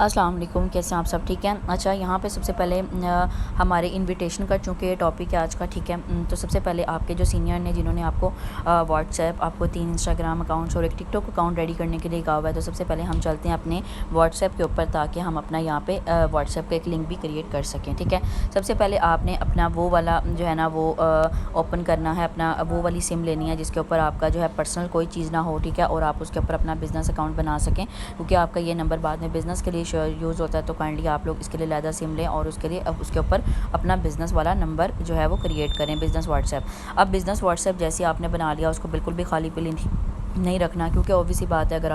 अस्सलाम वालेकुम, कैसे हैं आप सब? ठीक हैं। अच्छा, यहाँ पे सबसे पहले हमारे इनविटेशन का चूँकि ये टॉपिक है आज का, ठीक है। तो सबसे पहले आपके जो सीनियर ने जिन्होंने आपको व्हाट्सएप, आपको 3 इंस्टाग्राम अकाउंट्स और एक टिकटॉक अकाउंट रेडी करने के लिए कहा हुआ है, तो सबसे पहले हम चलते हैं अपने व्हाट्सएप के ऊपर ताकि हम अपना यहाँ पे व्हाट्सएप का एक लिंक भी क्रिएट कर सकें, ठीक है। सबसे पहले आपने अपना वो वाला जो है ना वो ओपन करना है, अपना वो वाली सिम लेनी है जिसके ऊपर आपका जो है पर्सनल कोई चीज़ ना हो, ठीक है, और आप उसके ऊपर अपना बिज़नेस अकाउंट बना सकें, क्योंकि आपका ये नंबर बाद में बिज़नेस के लिए यूज़ होता है। तो काइंडली आप लोग इसके लिए अलहदा सिम लें और उसके लिए अब उसके ऊपर अपना बिज़नेस वाला नंबर जो है वो क्रिएट करें, बिज़नेस व्हाट्सएप। अब बिज़नेस व्हाट्सएप जैसे आपने बना लिया, उसको बिल्कुल भी खाली पीली नहीं रखना, क्योंकि ऑब्वियसली बात है अगर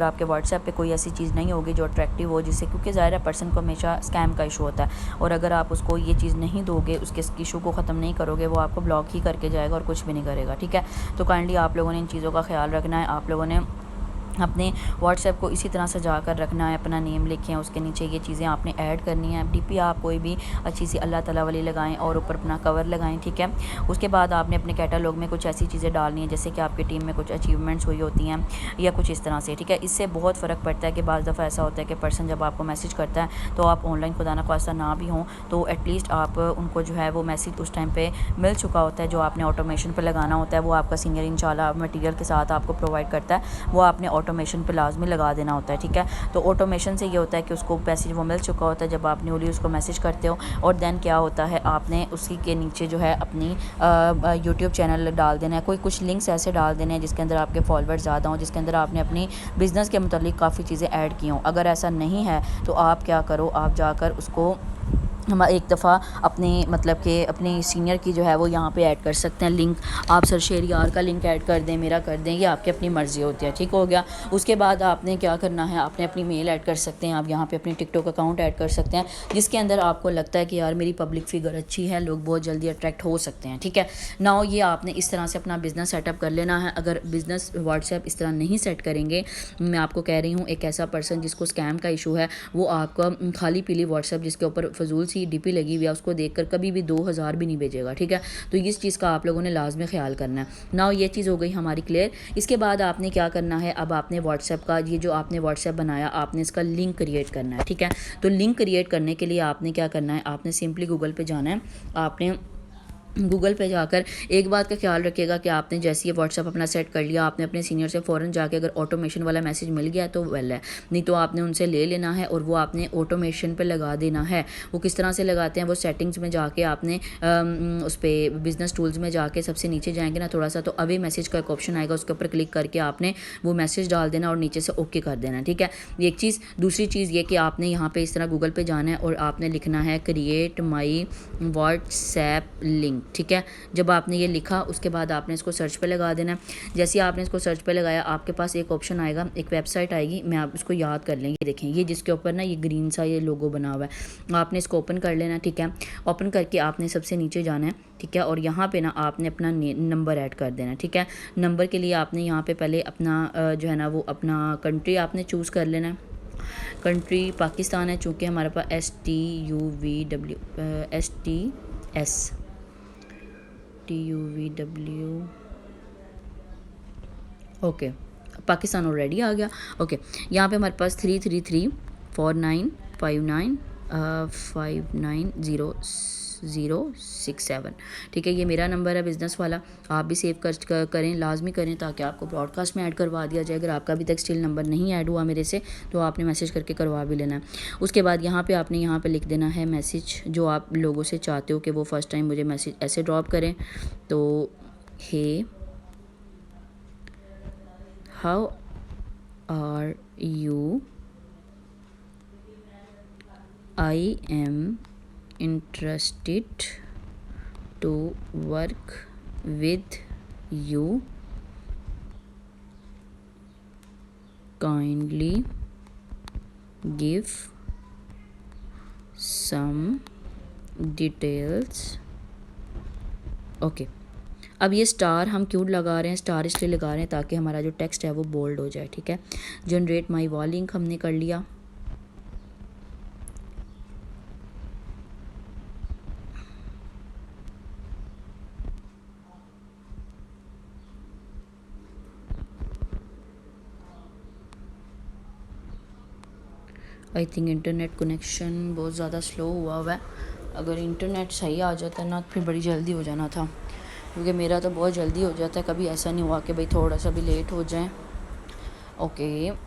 आपके व्हाट्सएप पे कोई ऐसी चीज़ नहीं होगी जो अट्रैक्टिव हो, जिससे, क्योंकि ज़ाहिर है पर्सन को हमेशा स्कैम का इशू होता है, और अगर आप उसको ये चीज़ नहीं दोगे, उसके इशू को ख़त्म नहीं करोगे, वो आपको ब्लॉक ही करके जाएगा और कुछ भी नहीं करेगा, ठीक है। तो काइंडली आप लोगों ने इन चीज़ों का ख्याल रखना है। आप लोगों ने अपने व्हाट्सएप को इसी तरह सजा कर रखना है, अपना नेम लिखें, उसके नीचे ये चीज़ें आपने ऐड करनी है। डीपी आप कोई भी अच्छी सी अल्लाह ताला वाली लगाएं और ऊपर अपना कवर लगाएं, ठीक है। उसके बाद आपने अपने कैटलॉग में कुछ ऐसी चीज़ें डालनी है जैसे कि आपकी टीम में कुछ अचीवमेंट्स हुई होती हैं या कुछ इस तरह से, ठीक है। इससे बहुत फ़र्क पड़ता है कि बाज़ दफ़ा ऐसा होता है कि पर्सन जब आपको मैसेज करता है तो आप ऑनलाइन खुदा ना खास्ता ना भी हों, तो एटलीस्ट आप उनको जो है वो मैसेज उस टाइम पे मिल चुका होता है। जो आपने ऑटोमेशन पे लगाना होता है वो आपका सीनियर इंशाल्लाह मटेरियल के साथ आपको प्रोवाइड करता है, वो आपने ऑटोमेशन पे लाजमी लगा देना होता है, ठीक है। तो ऑटोमेशन से ये होता है कि उसको मैसेज वो मिल चुका होता है जब आप न्यूली उसको मैसेज करते हो, और देन क्या होता है, आपने उसी के नीचे जो है अपनी यूट्यूब चैनल डाल देना है। कुछ लिंक्स ऐसे डाल देने हैं जिसके अंदर आपके फॉलोअर्स ज़्यादा हों, जिसके अंदर आपने अपनी बिज़नेस के मुतालिक काफ़ी चीज़ें ऐड की हों। अगर ऐसा नहीं है तो आप क्या करो, आप जाकर उसको हम एक दफ़ा अपने मतलब कि अपने सीनियर की जो है वो यहाँ पे ऐड कर सकते हैं लिंक। आप सर शेर यार का लिंक ऐड कर दें, मेरा कर दें, ये आपकी अपनी मर्ज़ी होती है, ठीक हो गया। उसके बाद आपने क्या करना है, आपने अपनी मेल ऐड कर सकते हैं, आप यहाँ पे अपनी टिकटॉक अकाउंट ऐड कर सकते हैं जिसके अंदर आपको लगता है कि यार मेरी पब्लिक फ़िगर अच्छी है, लोग बहुत जल्दी अट्रैक्ट हो सकते हैं, ठीक है। नाउ ये आपने इस तरह से अपना बिज़नेस सेटअप कर लेना है। अगर बिज़नेस व्हाट्सएप इस तरह नहीं सेट करेंगे, मैं आपको कह रही हूँ, एक ऐसा पर्सन जिसको स्कैम का इशू है वो आपका खाली पीली व्हाट्सएप जिसके ऊपर फजूल सी डीपी लगी हुई है उसको देखकर कभी भी 2000 भी नहीं भेजेगा, ठीक है। तो इस चीज़ का आप लोगों ने लाजमी ख्याल करना है। नाउ ये चीज़ हो गई हमारी क्लियर। इसके बाद आपने क्या करना है, अब आपने व्हाट्सएप का ये जो आपने व्हाट्सएप बनाया, आपने इसका लिंक क्रिएट करना है, ठीक है। तो लिंक क्रिएट करने के लिए आपने क्या करना है, आपने सिंपली गूगल पे जाना है। आपने गूगल पे जाकर एक बात का ख्याल रखिएगा कि आपने जैसे ये व्हाट्सएप अपना सेट कर लिया, आपने अपने सीनियर से फ़ौरन जाके अगर ऑटोमेशन वाला मैसेज मिल गया तो वेल है, नहीं तो आपने उनसे ले लेना है और वो आपने ऑटोमेशन पे लगा देना है। वो किस तरह से लगाते हैं, वो सेटिंग्स में जाके आपने उस पर बिज़नेस टूल्स में जाके सबसे नीचे जाएंगे ना थोड़ा सा, तो अभी मैसेज का एक ऑप्शन आएगा, उसके ऊपर क्लिक करके आपने वो मैसेज डाल देना और नीचे से ओके कर देना, ठीक है। एक चीज़। दूसरी चीज़ ये कि आपने यहाँ पे इस तरह गूगल पे जाना है और आपने लिखना है क्रिएट माई व्हाट्सएप लिंक, ठीक है। जब आपने ये लिखा उसके बाद आपने इसको सर्च पे लगा देना है। जैसे ही आपने इसको सर्च पे लगाया आपके पास एक ऑप्शन आएगा, एक वेबसाइट आएगी, मैं आप इसको याद कर लेंगे, देखें ये जिसके ऊपर ना ये ग्रीन सा ये लोगो बना हुआ है, आपने इसको ओपन कर लेना, ठीक है। ओपन करके आपने सबसे नीचे जाना है, ठीक है, और यहाँ पे ना आपने अपना नंबर ऐड कर देना, ठीक है। नंबर के लिए आपने यहाँ पे पहले अपना जो है ना वो अपना कंट्री आपने चूज़ कर लेना है। कंट्री पाकिस्तान है, चूँकि हमारे पास STUVW ओके, पाकिस्तान ऑलरेडी आ गया। ओके, यहाँ पे हमारे पास 33349595907, ठीक है। ये मेरा नंबर है बिज़नेस वाला, आप भी सेव करें, लाजमी करें, ताकि आपको ब्रॉडकास्ट में ऐड करवा दिया जाए। अगर आपका अभी तक स्टिल नंबर नहीं ऐड हुआ मेरे से तो आपने मैसेज करके करवा भी लेना है। उसके बाद यहाँ पे आपने यहाँ पे लिख देना है मैसेज जो आप लोगों से चाहते हो कि वो फ़र्स्ट टाइम मुझे मैसेज ऐसे ड्रॉप करें। तो hey how are you, I am interested to work with you, kindly give some details. Okay, अब ये स्टार हम क्यों लगा रहे हैं, स्टार इसलिए लगा रहे हैं ताकि हमारा जो टेक्स्ट है वो बोल्ड हो जाए, ठीक है। जनरेट माई वॉल लिंक हमने कर लिया। आई थिंक इंटरनेट कनेक्शन बहुत ज़्यादा स्लो हुआ है। अगर इंटरनेट सही आ जाता ना फिर बड़ी जल्दी हो जाना था, क्योंकि मेरा तो बहुत जल्दी हो जाता है, कभी ऐसा नहीं हुआ कि भाई थोड़ा सा भी लेट हो जाए। ओके अब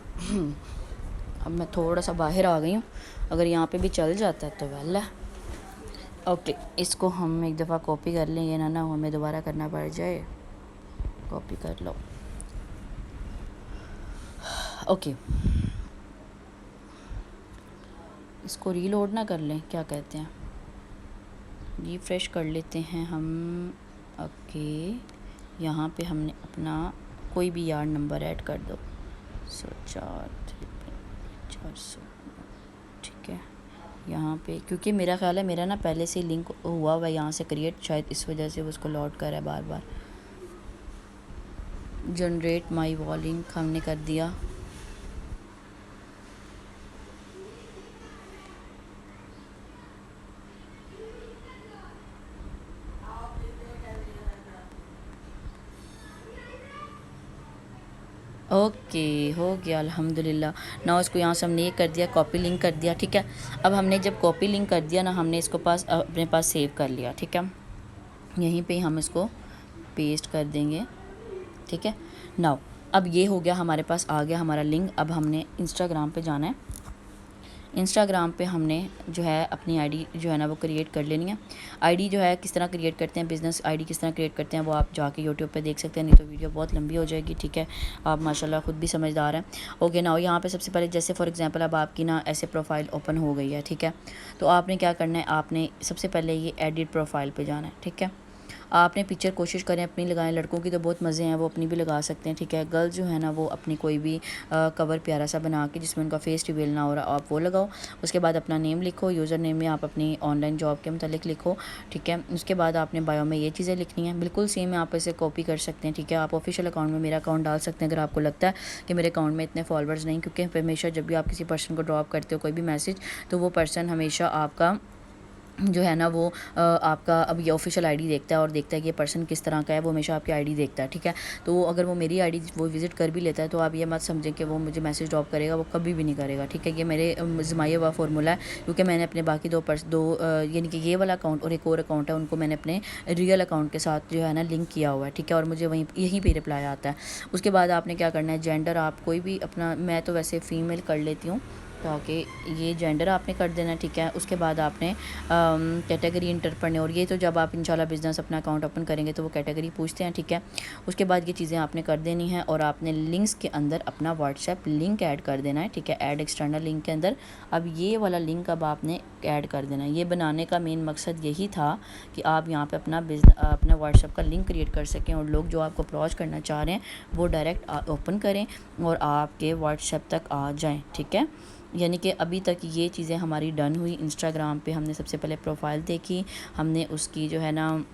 मैं थोड़ा सा बाहर आ गई हूँ, अगर यहाँ पे भी चल जाता है तो वेल है। ओके इसको हम एक दफ़ा कॉपी कर लें, ये ना हमें दोबारा करना पड़ जाए। कॉपी कर लो। ओके इसको रीलोड ना कर लें, क्या कहते हैं, रिफ्रेश कर लेते हैं हम। ओके यहाँ पे हमने अपना कोई भी यार्ड नंबर ऐड कर दो, 400, ठीक है। यहाँ पे क्योंकि मेरा ख्याल है मेरा ना पहले से लिंक हुआ हुआ यहाँ से क्रिएट, शायद इस वजह से वो उसको लॉड कर रहा है बार बार। जनरेट माई वॉल लिंक हमने कर दिया। ओके हो गया अल्हम्दुलिल्लाह। ना इसको यहाँ से हमने ये कर दिया, कॉपी लिंक कर दिया, ठीक है। अब हमने जब कॉपी लिंक कर दिया ना, हमने इसको अपने पास सेव कर लिया, ठीक है। यहीं पे हम इसको पेस्ट कर देंगे, ठीक है। नाउ अब ये हो गया, हमारे पास आ गया हमारा लिंक। अब हमने इंस्टाग्राम पे जाना है। इंस्टाग्राम पे हमने जो है अपनी आईडी जो है ना वो क्रिएट कर लेनी है। आईडी जो है किस तरह क्रिएट करते हैं, बिज़नेस आईडी किस तरह क्रिएट करते हैं, वो आप जाके यूट्यूब पे देख सकते हैं, नहीं तो वीडियो बहुत लंबी हो जाएगी, ठीक है। आप माशाल्लाह खुद भी समझदार हैं। ओके ना यहाँ पे सबसे पहले जैसे फॉर एग्जांपल अब आपकी ना ऐसे प्रोफाइल ओपन हो गई है, ठीक है। तो आपने क्या करना है, आपने सबसे पहले ये एडिट प्रोफाइल पर जाना है, ठीक है। आपने पिक्चर कोशिश करें अपनी लगाएं, लड़कों की तो बहुत मज़े हैं, वो अपनी भी लगा सकते हैं, ठीक है। गर्ल्स जो है ना वो अपनी कोई भी कवर प्यारा सा बना के जिसमें उनका फेस रिवील ना हो रहा, आप वो लगाओ। उसके बाद अपना नेम लिखो, यूज़र नेम में आप अपनी ऑनलाइन जॉब के मतलब लिखो, ठीक है। उसके बाद आपने बायो में ये चीज़ें लिखनी है, बिल्कुल सेम आप इसे कॉपी कर सकते हैं, ठीक है। आप ऑफिशियल अकाउंट में मेरा अकाउंट डाल सकते हैं अगर आपको लगता है कि मेरे अकाउंट में इतने फॉलोअर्स नहीं, क्योंकि हमेशा जब भी आप किसी पर्सन को ड्रॉप करते हो कोई भी मैसेज, तो वो पर्सन हमेशा आपका जो है ना वो आपका अब ये ऑफिशियल आईडी देखता है और देखता है कि ये पर्सन किस तरह का है, वो हमेशा आपकी आईडी देखता है, ठीक है। तो अगर वो मेरी आईडी वो विज़िट कर भी लेता है तो आप ये मत समझें कि वो मुझे मैसेज ड्रॉप करेगा, वो कभी भी नहीं करेगा, ठीक है। ये मेरे ज़माया हुआ फार्मूला है, क्योंकि मैंने अपने बाकी दो यानी कि ये वाला अकाउंट और एक और अकाउंट है, उनको मैंने अपने रियल अकाउंट के साथ जो है ना लिंक किया हुआ है, ठीक है। और मुझे यहीं पर रिप्लाई आता है। उसके बाद आपने क्या करना है, जेंडर आप कोई भी अपना, मैं तो वैसे फ़ीमेल कर लेती हूँ, ताकि ये जेंडर आपने कर देना, ठीक है। उसके बाद आपने कैटेगरी इंटर करनी, और ये तो जब आप इंशाल्लाह बिज़नेस अपना अकाउंट ओपन करेंगे तो वो कैटेगरी पूछते हैं, ठीक है। उसके बाद ये चीज़ें आपने कर देनी है, और आपने लिंक्स के अंदर अपना व्हाट्सएप लिंक ऐड कर देना है, ठीक है। ऐड एक्सटर्नल लिंक के अंदर अब ये वाला लिंक अब आपने ऐड कर देना है। ये बनाने का मेन मकसद यही था कि आप यहाँ पर अपना व्हाट्सएप का लिंक क्रिएट कर सकें, और लोग जो आपको अप्रोच करना चाह रहे हैं वो डायरेक्ट ओपन करें और आपके व्हाट्सएप तक आ जाएँ, ठीक है। यानी कि अभी तक ये चीज़ें हमारी डन हुई। इंस्टाग्राम पे हमने सबसे पहले प्रोफाइल देखी, हमने उसकी जो है ना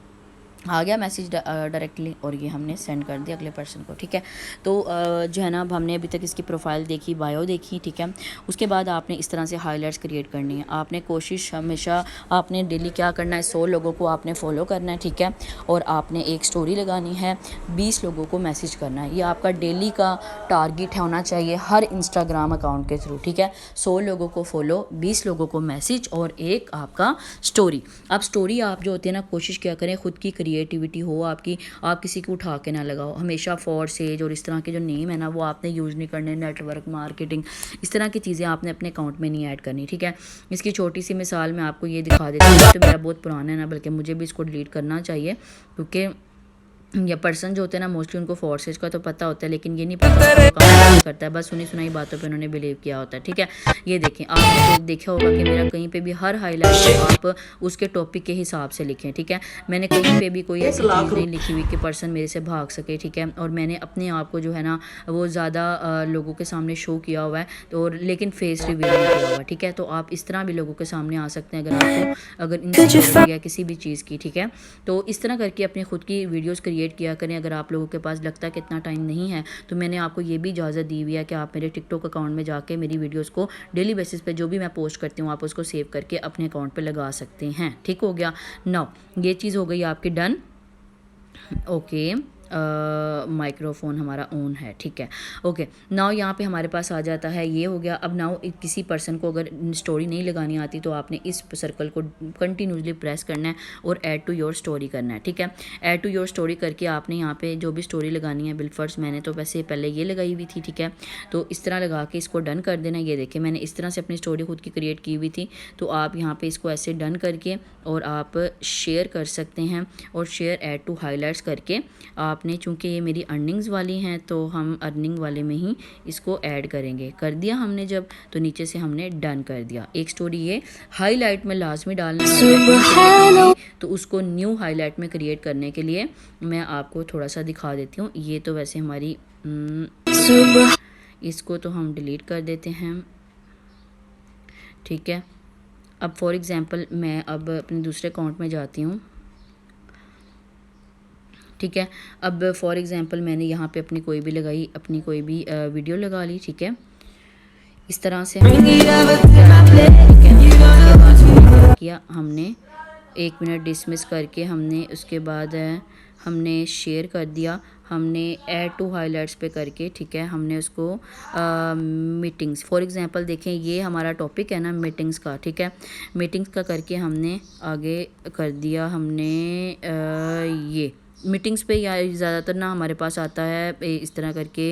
आ गया मैसेज डायरेक्टली, और ये हमने सेंड कर दिया अगले पर्सन को, ठीक है। तो जो है ना अब हमने अभी तक इसकी प्रोफाइल देखी, बायो देखी, ठीक है। उसके बाद आपने इस तरह से हाइलाइट्स क्रिएट करनी है। आपने कोशिश हमेशा आपने डेली क्या करना है, 100 लोगों को आपने फॉलो करना है, ठीक है। और आपने एक स्टोरी लगानी है, 20 लोगों को मैसेज करना है। ये आपका डेली का टारगेट होना चाहिए हर इंस्टाग्राम अकाउंट के थ्रू, ठीक है। 100 लोगों को फॉलो, 20 लोगों को मैसेज और एक आपका स्टोरी। अब स्टोरी आप जो होती है ना, कोशिश क्या करें खुद की क्रिएटिविटी हो आपकी, आप किसी को उठा के ना लगाओ। हमेशा फॉर सेज और इस तरह के जो नेम है ना वो आपने यूज़ नहीं करने, नेटवर्क मार्केटिंग इस तरह की चीज़ें आपने अपने अकाउंट में नहीं ऐड करनी, ठीक है। इसकी छोटी सी मिसाल मैं आपको ये दिखा देती हूँ, तो मेरा बहुत पुराना है ना, बल्कि मुझे भी इसको डिलीट करना चाहिए, क्योंकि या पर्सन जो होते हैं ना मोस्टली उनको फोर्सेज का तो पता होता है, लेकिन ये नहीं पता काम करता है, बस सुनी सुनाई बातों पे उन्होंने बिलीव किया होता है, ठीक है। ये देखें, आपने तो देखा होगा कि मेरा कहीं पे भी हर हाईलाइट आप उसके टॉपिक के हिसाब से लिखें, ठीक है। मैंने कहीं पे भी कोई ऐसी चीज़ नहीं लिखी हुई कि पर्सन मेरे से भाग सके, ठीक है। और मैंने अपने आप को जो है ना वो ज़्यादा लोगों के सामने शो किया हुआ है, तो लेकिन फेस रिवील नहीं किया हुआ, ठीक है। तो आप इस तरह भी लोगों के सामने आ सकते हैं अगर इनसिक्योरिटी है किसी भी चीज़ की, ठीक है। तो इस तरह करके अपने खुद की वीडियोज़ क्रिएट किया करें। अगर आप लोगों के पास लगता है कि इतना टाइम नहीं है, तो मैंने आपको ये भी इजाज़त दी हुई है कि आप मेरे टिकटॉक अकाउंट में जाके मेरी वीडियोस को डेली बेसिस पे जो भी मैं पोस्ट करती हूँ आप उसको सेव करके अपने अकाउंट पे लगा सकते हैं, ठीक हो गया। नाउ ये चीज़ हो गई आपकी डन, ओके। माइक्रोफोन हमारा ऑन है, ठीक है। ओके, नाउ यहाँ पे हमारे पास आ जाता है, ये हो गया। अब नाउ किसी पर्सन को अगर स्टोरी नहीं लगानी आती तो आपने इस सर्कल को कंटिन्यूसली प्रेस करना है और ऐड टू योर स्टोरी करना है, ठीक है। ऐड टू योर स्टोरी करके आपने यहाँ पे जो भी स्टोरी लगानी है, बिलफर्स मैंने तो वैसे पहले ये लगाई हुई थी, ठीक है। तो इस तरह लगा के इसको डन कर देना। ये देखिए मैंने इस तरह से अपनी स्टोरी खुद की क्रिएट की हुई थी। तो आप यहाँ पे इसको ऐसे डन करके और आप शेयर कर सकते हैं, और शेयर ऐड टू हाईलाइट्स करके आपने, चूँकि ये मेरी अर्निंग्स वाली हैं तो हम अर्निंग वाले में ही इसको ऐड करेंगे। कर दिया हमने जब, तो नीचे से हमने डन कर दिया। एक स्टोरी ये हाईलाइट में लाजमी डालना है, तो उसको न्यू हाईलाइट में क्रिएट करने के लिए मैं आपको थोड़ा सा दिखा देती हूँ। ये तो वैसे हमारी इसको तो हम डिलीट कर देते हैं, ठीक है। अब फॉर एग्ज़ाम्पल मैं अब अपने दूसरे अकाउंट में जाती हूँ, ठीक है। अब फॉर एग्ज़ाम्पल मैंने यहाँ पे अपनी कोई भी लगाई, अपनी कोई भी वीडियो लगा ली, ठीक है। इस तरह से किया हमने 1 मिनट डिसमिस करके, हमने उसके बाद हमने शेयर कर दिया, हमने ऐड टू हाईलाइट्स पे करके, ठीक है। हमने उसको मीटिंग्स, फॉर एग्जांपल देखें ये हमारा टॉपिक है ना मीटिंग्स का, ठीक है। मीटिंग्स का करके हमने आगे कर दिया, हमने ये मीटिंग्स पे या ज़्यादातर ना हमारे पास आता है इस तरह करके,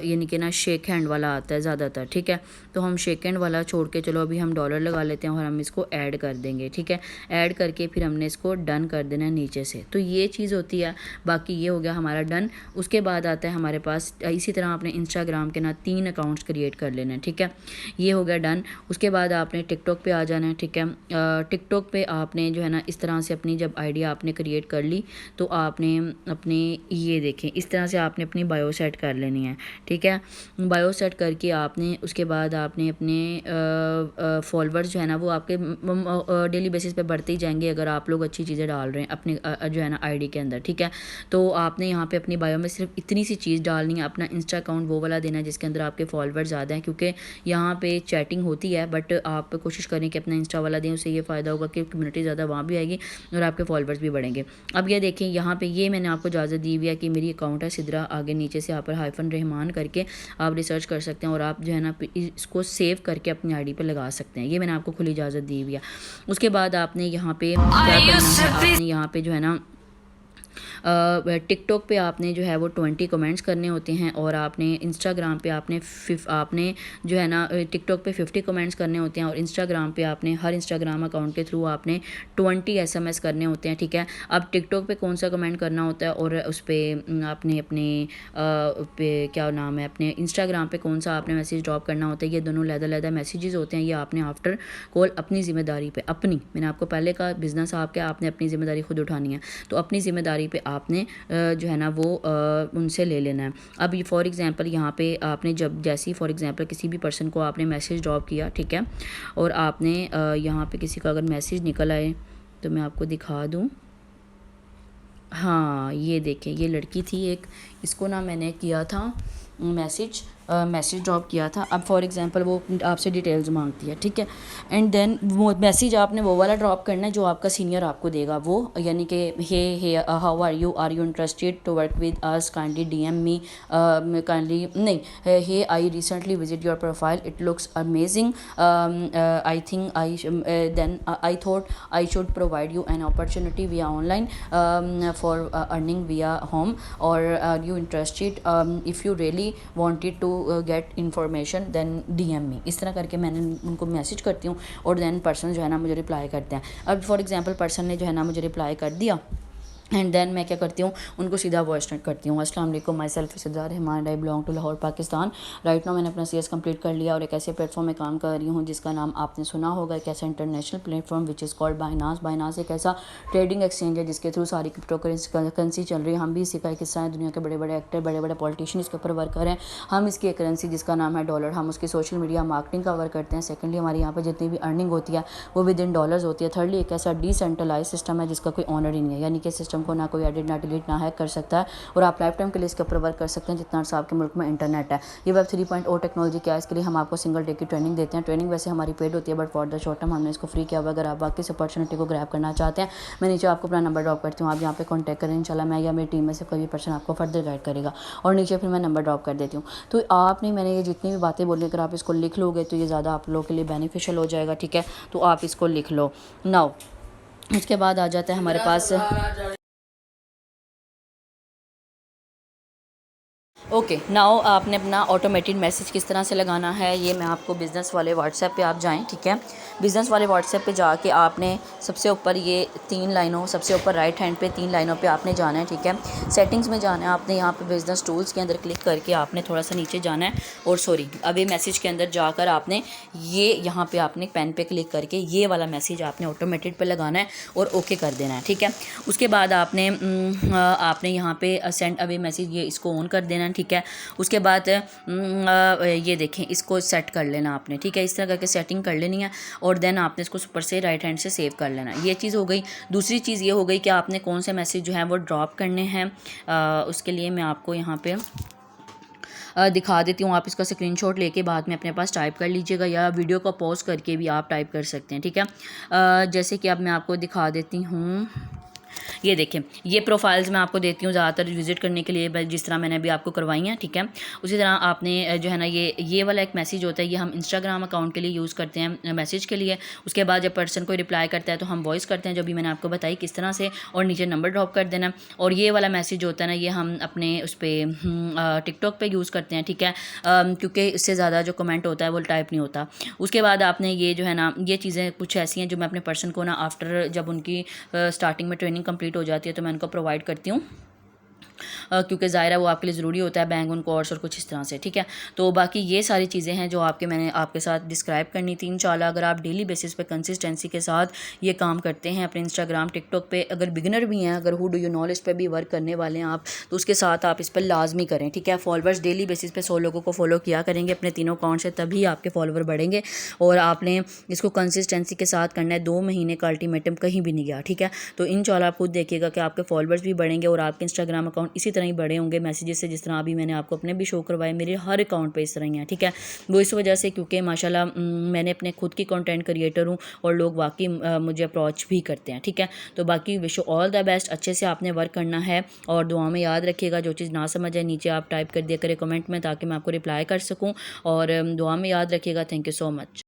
यानी कि ना शेक हैंड वाला आता है ज़्यादातर, ठीक है। तो हम शेक हैंड वाला छोड़ के चलो अभी हम डॉलर लगा लेते हैं और हम इसको ऐड कर देंगे, ठीक है। ऐड करके फिर हमने इसको डन कर देना है नीचे से। तो ये चीज़ होती है। बाकी ये हो गया हमारा डन। उसके बाद आता है हमारे पास, इसी तरह आपने इंस्टाग्राम के ना 3 अकाउंट्स क्रिएट कर लेना है, ठीक है। ये हो गया डन। उसके बाद आपने टिकटॉक पे आ जाना है, ठीक है। टिकटॉक पे आपने जो है ना इस तरह से अपनी जब आइडिया आपने क्रिएट कर ली तो आपने अपने ये देखें इस तरह से आपने अपनी बायो सेट कर लेनी है, ठीक है। बायो सेट करके आपने उसके बाद आपने अपने फॉलोअर्स जो है ना वो आपके डेली बेसिस पे बढ़ते ही जाएंगे अगर आप लोग अच्छी चीज़ें डाल रहे हैं अपने जो है ना आईडी के अंदर, ठीक है। तो आपने यहाँ पे अपनी बायो में सिर्फ इतनी सी चीज़ डालनी है, अपना इंस्टा अकाउंट वो वाला देना है जिसके अंदर आपके फॉलोअर्स ज़्यादा हैं, क्योंकि यहाँ पे चैटिंग होती है बट आप कोशिश करें कि अपना इंस्टा वाला दें। उससे ये फ़ायदा होगा कि कम्युनिटी ज़्यादा वहाँ भी आएगी और आपके फॉलोअर्स भी बढ़ेंगे। अब ये देखें यहाँ पे ये मैंने आपको इजाज़त दी हुई है कि मेरी अकाउंट है सिद्रा, आगे नीचे से आप हाइफन रहमान करके आप रिसर्च कर सकते हैं और आप जो है ना इसको सेव करके अपनी आईडी पे लगा सकते हैं। ये मैंने आपको खुली इजाज़त दी हुई है। उसके बाद आपने यहाँ पे क्या करना है, आपने यहाँ पे जो है ना टिकटॉक पे आपने जो है वो 20 कमेंट्स करने होते हैं और आपने इंस्टाग्राम पे आपने जो है ना टिकटॉक पे 50 कमेंट्स करने होते हैं और इंस्टाग्राम पे आपने हर इंस्टाग्राम अकाउंट के थ्रू आपने 20 SMS करने होते हैं, ठीक है। अब टिकटॉक पे कौन सा कमेंट करना होता है और उस पर आपने अपने पे क्या नाम है अपने इंस्टाग्राम पे कौन सा आपने मैसेज ड्रॉप करना होता है, ये दोनों लहदा मैसेजेस होते हैं। ये आपने आफ्टर कॉल अपनी ज़िम्मेदारी पे, अपनी, मैंने आपको पहले कहा बिज़नेस आपके, आपने अपनी ज़िम्मेदारी खुद उठानी है, तो अपनी ज़िम्मेदारी पे आपने जो है ना वो उनसे ले लेना है। अब फॉर एग्ज़ाम्पल यहाँ पे आपने जब जैसे ही फॉर एग्ज़ाम्पल किसी भी पर्सन को आपने मैसेज ड्रॉप किया, ठीक है, और आपने यहाँ पे किसी का अगर मैसेज निकल आए तो मैं आपको दिखा दूँ। हाँ ये देखें, ये लड़की थी एक, इसको ना मैंने किया था मैसेज ड्रॉप किया था। अब फॉर एग्जांपल वो आपसे डिटेल्स मांगती है, ठीक है, एंड देन वो मैसेज आपने वो वाला ड्रॉप करना है जो आपका सीनियर आपको देगा, वो यानी कि hey how are you interested to work with us, kindly DM me, kindly नहीं, hey I recently visit your profile, it looks amazing, I think then I thought I should provide you an opportunity via online for earning via home, और are you interested, if you really wanted to get information then DM me. इस तरह करके मैंने उनको message करती हूँ और then person जो है ना मुझे रिप्लाई करते हैं। अब फॉर एग्जांपल पर्सन ने जो है ना मुझे रिप्लाई कर दिया एंड देन मैं क्या करती हूँ, उनको सीधा वॉइस नोट करती हूँ। अस्सलाम वालेकुम, myself Sidra Rahman, I belong to Lahore Pakistan. Right now मैंने अपना CS कंप्लीट कर लिया और एक ऐसे प्लेटफॉर्म में काम कर रही हूँ जिसका नाम आपने सुना होगा, एक ऐसा international platform which is called बाइनास। बाइनास एक ऐसा ट्रेडिंग एक्सचेंज है जिसके थ्रू सारी क्रिप्टो करेंसी चल रही है। हम भी इसी का एक हिस्सा है, दुनिया के बड़े बड़े एक्टर, बड़े बड़े पॉलिटिशियन इसके ऊपर वर्क कर रहे हैं। हम इसकी एक करेंसी जिसका नाम है डॉलर, हम उसकी सोशल मीडिया मार्केटिंग का वर्क करते हैं। सेकेंडली हमारे यहाँ पर जितनी भी अर्निंग होती है वो विद इन डॉलर्स होती है। थर्डली एक ऐसा डिसेंट्रलाइज सिस्टम है जिसका कोई ऑनर ही नहीं है, यानी कि सिस्टम को ना कोई एडिट ना डिलीट ना हैक कर सकता है, और आप लाइफ टाइम के लिए इसके ऊपर वर्क कर सकते हैं जितना अर्सा आपके मुल्क में इंटरनेट है। ये वेब 3.0 टेक्नोलॉजी क्या है, इसके लिए हम आपको सिंगल डे की ट्रेनिंग देते हैं। ट्रेनिंग वैसे हमारी पेड होती है, but for the short term हमने इसको फ्री किया हुआ। अगर आप बाकी इस अपॉर्चुनिटी को ग्रैब करना चाहते हैं, मैं नीचे आपको अपना नंबर ड्रॉप करती हूँ, आप यहाँ पे कॉन्टैक्ट करें। इंशाल्लाह मैं या मेरी टीम में से कोई भी पर्सन आपको फर्दर गाइड करेगा, और नीचे फिर मैं नंबर ड्रॉप कर देती हूँ। तो आपने मैंने ये जितनी भी बातें बोली, अगर आप इसको लिख लोगे तो ये ज़्यादा आप लोगों के लिए बेनिफिशियल हो जाएगा, ठीक है। तो आप इसको लिख लो। नाउ उसके बाद आ जाता है हमारे पास ओके नाउ आपने अपना ऑटोमेटेड मैसेज किस तरह से लगाना है, ये मैं आपको बिज़नेस वाले व्हाट्सएप पे आप जाएं, ठीक है। बिज़नेस वाले व्हाट्सएप पे जाके आपने सबसे ऊपर ये 3 लाइनों, सबसे ऊपर राइट हैंड पे 3 लाइनों पे आपने जाना है, ठीक है। सेटिंग्स में जाना है आपने, यहाँ पे बिज़नेस टूल्स के अंदर क्लिक करके आपने थोड़ा सा नीचे जाना है, और सॉरी अभी मैसेज के अंदर जाकर आपने ये यहाँ पे आपने पेन पे क्लिक करके ये वाला मैसेज आपने ऑटोमेटेड पे लगाना है और ओके कर देना है, ठीक है। उसके बाद आपने यहाँ पे सेंड अवे मैसेज, ये इसको ऑन कर देना है, ठीक है। उसके बाद ये देखें, इसको सेट कर लेना आपने, ठीक है। इस तरह करके सेटिंग कर लेनी है, और देन आपने इसको ऊपर से राइट हैंड से सेव कर लेना है। ये चीज़ हो गई। दूसरी चीज़ ये हो गई कि आपने कौन से मैसेज जो है वो ड्रॉप करने हैं। उसके लिए मैं आपको यहाँ पे दिखा देती हूँ। आप इसका स्क्रीनशॉट लेके बाद में अपने पास टाइप कर लीजिएगा, या वीडियो को पॉज करके भी आप टाइप कर सकते हैं, ठीक है। जैसे कि अब मैं आपको दिखा देती हूँ, ये देखें, ये प्रोफाइल्स मैं आपको देती हूँ ज़्यादातर विजिट करने के लिए, जिस तरह मैंने अभी आपको करवाई हैं, ठीक है। उसी तरह आपने जो है ना ये वाला एक मैसेज होता है, ये हम इंस्टाग्राम अकाउंट के लिए यूज़ करते हैं मैसेज के लिए। उसके बाद जब पर्सन कोई रिप्लाई करता है तो हम वॉइस करते हैं, जो भी मैंने आपको बताई किस तरह से, और नीचे नंबर ड्रॉप कर देना। और ये वाला मैसेज होता है ना, ये हम अपने उस पर टिकटॉक पर यूज़ करते हैं, ठीक है, क्योंकि इससे ज़्यादा जो कमेंट होता है वो टाइप नहीं होता। उसके बाद आपने ये जो है ना, ये चीज़ें कुछ ऐसी हैं जो मैं अपने पर्सन को ना आफ्टर जब उनकी स्टार्टिंग में ट्रेनिंग कंप्लीट हो जाती है तो मैं उनको प्रोवाइड करती हूँ, क्योंकि ज़ाहिर है वो आपके लिए ज़रूरी होता है, बैंक उन कोर्स और कुछ इस तरह से, ठीक है। तो बाकी ये सारी चीज़ें हैं जो मैंने आपके साथ डिस्क्राइब करनी थी। इंशाल्लाह अगर आप डेली बेसिस पे कंसिस्टेंसी के साथ ये काम करते हैं अपने इंस्टाग्राम टिकटॉक पे, अगर बिगिनर भी हैं, अगर हु डू यू नॉलेज पे भी वर्क करने वाले हैं आप, तो उसके साथ आप इस पर लाजमी करें, ठीक है। फॉलोअर्स डेली बेसिस पे 100 लोगों को फॉलो किया करेंगे अपने तीनों अकाउंट से, तभी आपके फॉलोअर बढ़ेंगे। और आपने इसको कंसिस्टेंसी के साथ करना है, 2 महीने का अल्टीमेटम कहीं भी नहीं गया, ठीक है। तो इंशाल्लाह आप खुद देखिएगा कि आपके फॉलोअर्स भी बढ़ेंगे और आपके इंस्टाग्राम अकाउंट इसी तरह ही बढ़े होंगे मैसेजेस से, जिस तरह अभी मैंने आपको अपने भी शो करवाए, मेरे हर अकाउंट पे इस तरह ही है, ठीक है। वो इस वजह से क्योंकि माशाल्लाह मैंने अपने खुद की कंटेंट क्रिएटर हूँ, और लोग वाकई मुझे अप्रोच भी करते हैं, ठीक है। तो बाकी विश ऑल द बेस्ट, अच्छे से आपने वर्क करना है, और दुआ में याद रखिएगा जो चीज़ ना समझ आए नीचे आप टाइप कर दिया करें कमेंट में, ताकि मैं आपको रिप्लाई कर सकूँ, और दुआ में याद रखिएगा। Thank you so much.